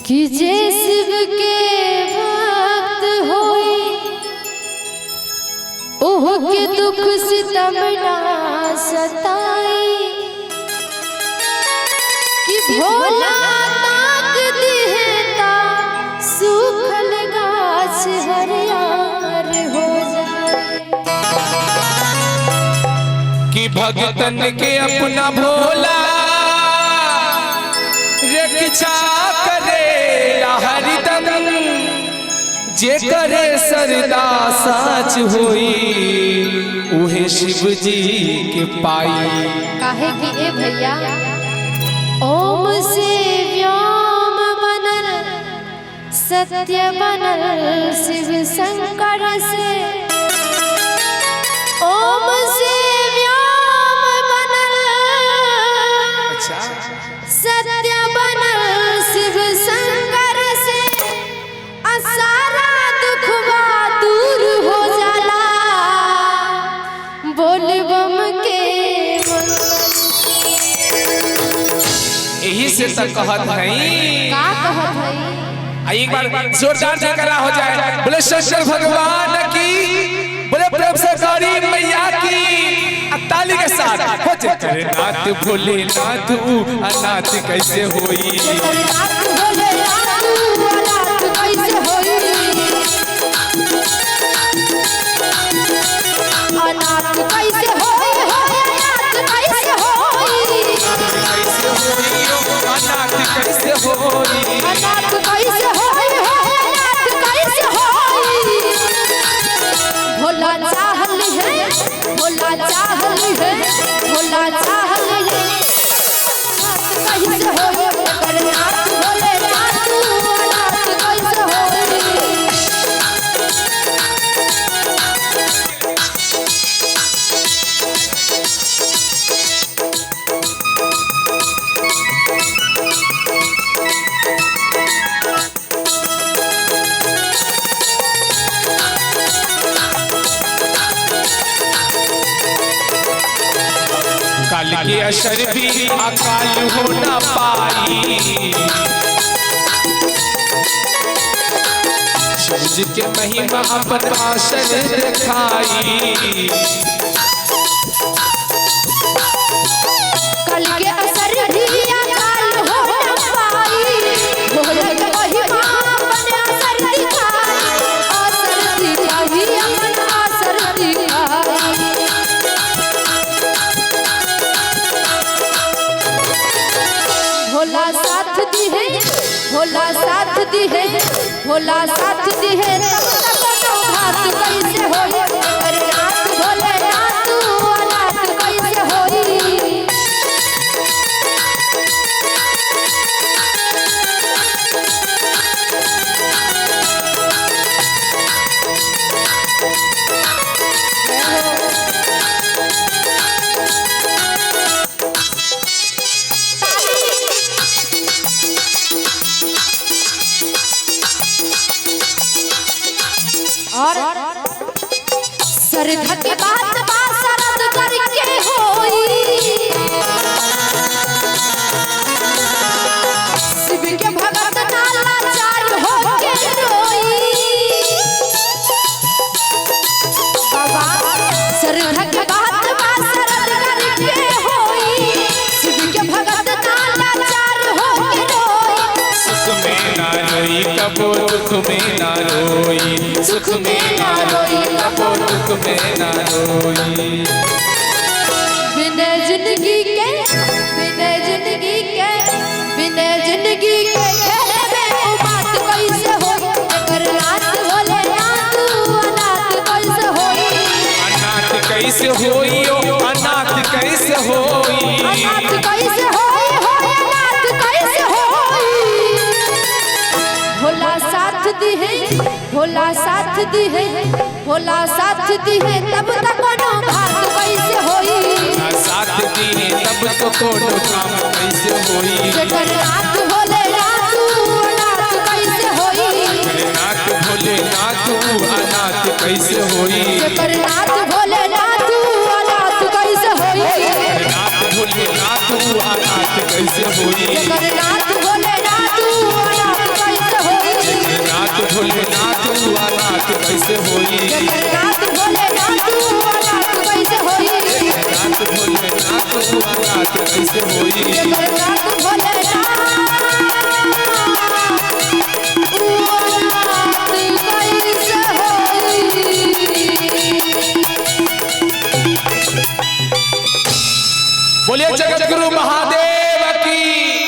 कि जे शिव के भक्त होई ओह के दुख सितम ना सताई कि भोला ताक दिहता सूखल गाछ हरियार हो जाए कि भगतन के अपना भोला रक्षा करे हरिदम जे करे सरदा साच होई उहे शिव जी के पाई। काहे कि ए भैया ओम से व्योम बनल सत्य बनल शिव शंकर से ओम से व्योम बनल सत्य बनल शिव शंकर से सारा दुखवा दूर हो जाला बोल बम के यही से तक कहत है का कहत है एक बार जोरदार जयकारा हो जाए बोले शंकर भगवान की बोले प्रेम से गौरी मैया की ताली के साथ हो जय नाथ भोले नाथ अनाथ कैसे होई नाथ भोले नाथ कैसे होई अनाथ कैसे होई अनाथ कैसे होई अनाथ कैसे होई अनाथ कैसे होई अनाथ कैसे होई भोला चाहल है भोला चाहल है भोला चाहल है अनाथ कैसे होई कर नाथ भोले नाथ अनाथ कैसे होई काल के असर भी अकाल हो न पाई सूरज के महिमा प्रकाशन दिखाई कल के असर भी अकाल हो न पाई भोले के महिमा अपने असर दिखाई अपन असर दिखाई भोला साथ दी है भोला साथ दी है भोला साथ दी है तब तक घात कैसे होई अरे नाथ भोले नाथ अनाथ कैसे होई और सरधा के बात बा सरद करके होई शिव के भगत नाला चार हो के रोई बाबा सरधा के बात बा सरद करके होई शिव के भगत नाला चार हो के रोई सुख में ना रोई कबो दुख में ना रोई सुख में ना रोई कबो दुख में ना रोई बिना जिंदगी के बिना जिंदगी के बिना जिंदगी के खेले में वो बात कैसे होई अगर नाथ भोले नाथ अनाथ कैसे होई अनाथ कैसे होई अनाथ कैसे होई अनाथ कैसे होई अनाथ कैसे होई भोला साथ दी है भोला साथ दी है भोला साथ दी है तब तक कोनो घात कैसे होई साथ दी है तब तो कोनो काम कैसे होई जकर नाथ भोले नाथ अनाथ कैसे होई नाथ भोले नाथ अनाथ कैसे होई जकर नाथ भोले नाथ अनाथ कैसे होई नाथ भोले नाथ अनाथ कैसे होई जकर नाथ भोले नाथ अनाथ कैसे होई जगन्नाथ भोलेनाथ अनाथ कैसे होई नाथ भोले नाथ अनाथ कैसे होई जगन्नाथ